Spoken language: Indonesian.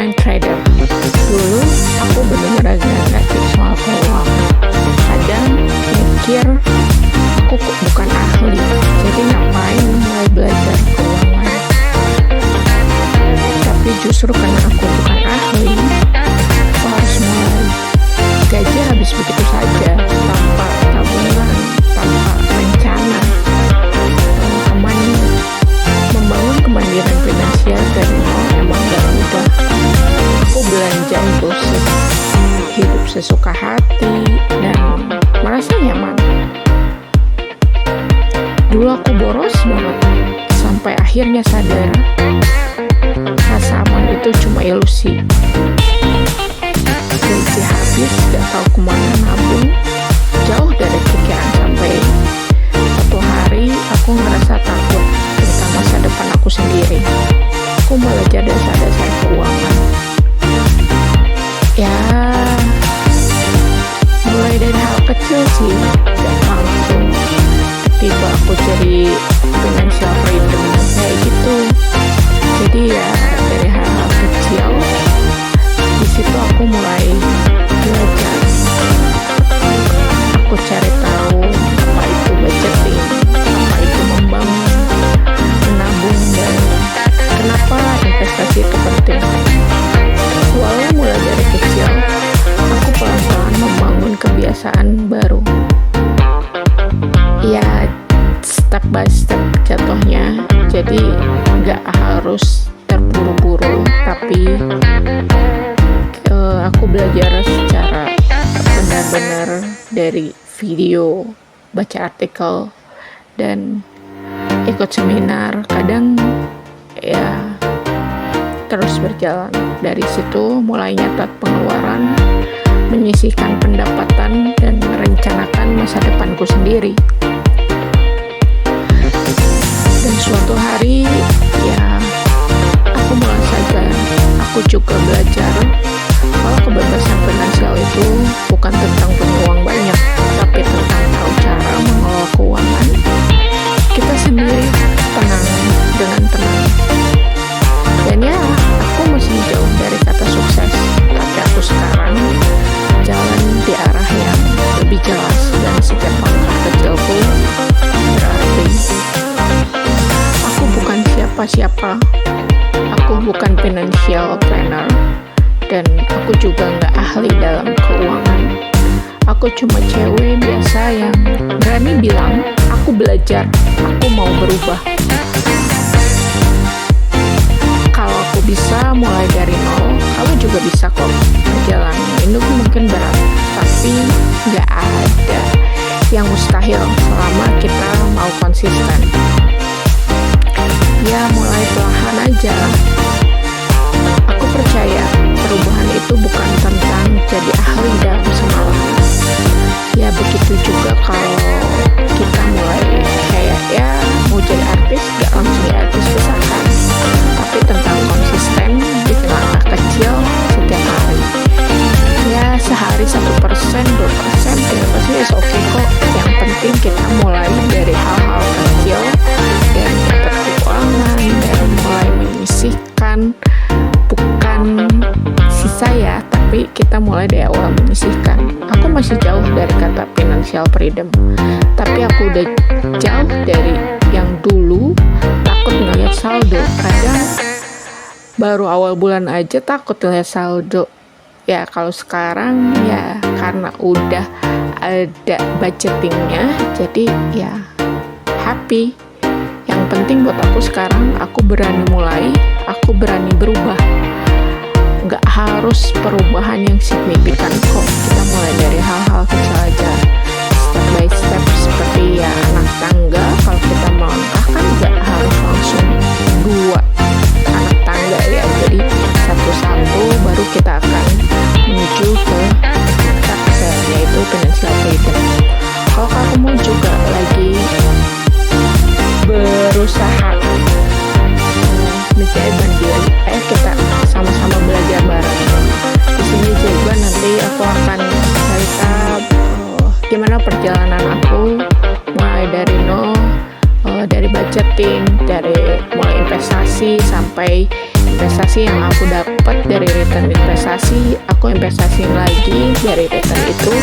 online trader. Dulu aku bener-bener agak ngerti soal keuangan. Kadang mikir aku bukan ahli, jadi ngapain mulai belajar keuangan. Tapi justru karena aku bukan ahli, aku harus mulai. Gaji habis begitu saja, tanpa tabungan, tanpa rencana. Membangun kemandirian finansial dari nol emang gak mudah. Aku belanja impulsif, hidup sesuka hati, dan merasa nyaman. Dulu aku boros banget, sampai akhirnya sadar rasa aman itu cuma ilusi. Gaji habis, gak tahu kemana nabung, jauh dari pikiran. Sampai satu hari aku ngerasa takut tentang masa depan aku sendiri. Aku belajar dasar-dasar keuangan. Ya, mulai dari hal kecil sih, gak langsung tiba aku jadi financial freedom kayak gitu. Jadi ya dari hal-hal kecil, di situ aku mulai belajar. Aku cari tahu apa itu budgeting, apa itu membangun, menabung, dan kenapa investasi itu penting. Walau mulai dari kecil, aku pelan-pelan membangun kebiasaan baru. Ya, step by step jatuhnya. Jadi nggak harus terburu-buru, tapi aku belajar secara benar-benar dari video, baca artikel, dan ikut seminar. Kadang ya terus berjalan. Dari situ mulai nyatat pengeluaran, menyisihkan pendapatan, dan merencanakan masa depanku sendiri. Dan suatu hari ya aku mulai sadar, aku juga belajar kalau kebebasan finansial itu bukan tentang punya uang banyak, tapi tentang tahu cara mengelola keuangan kita sendiri dengan tenang. Dan ya, aku masih jauh dari kata sukses, tapi aku sekarang jalan di arah yang lebih jelas, dan setiap langkah kecilku berarti. Aku bukan siapa-siapa, aku bukan financial planner, dan aku juga nggak ahli dalam keuangan. Aku cuma cewek biasa yang berani bilang, aku belajar, aku mau berubah. Kalau aku bisa mulai dari nol, kamu juga bisa kok. Perjalanan hidup mungkin berat, tapi nggak ada yang mustahil selama kita mau konsisten. Ya, mulai perlahan aja. Aku percaya perubahan itu bukan tentang jadi ahli dalam semalam. Ya, begitu juga kalau kita mulai kayak ya mau jadi artis, gak langsung jadi artis besar kan, tapi tentang konsisten bikin langkah kecil setiap hari. Ya, sehari 1%, 2%, 3% is oke kok. Yang penting kita mulai dari hal-hal kecil, dari daftar keuangan, dari mulai menyisihkan, bukan sisa ya, tapi kita mulai dari awal menyisihkan. Aku masih jauh dari kata financial freedom, tapi aku udah jauh dari yang dulu takut ngeliat saldo. Kadang baru awal bulan aja takut ngeliat saldo. Ya, kalau sekarang ya karena udah ada budgetingnya, jadi ya happy. Yang penting buat aku sekarang, aku berani mulai, aku berani berubah. Nggak harus perubahan yang signifikan kok. Kita mulai dari hal-hal kecil aja, step by step, seperti ya anak tangga. Kalau kita melangkah kan nggak harus langsung 2 anak tangga ya, jadi satu-satu baru kita akan menuju ke success, yaitu financial freedom. Kalau kamu juga lagi berusaha menjadi mandiri, ayo kita sama-sama belajar bareng. Di sini juga nanti aku akan cerita gimana perjalanan aku mulai dari nol, dari budgeting, dari mulai investasi sampai investasi yang aku dapat dari return investasi, aku investasi lagi dari return itu.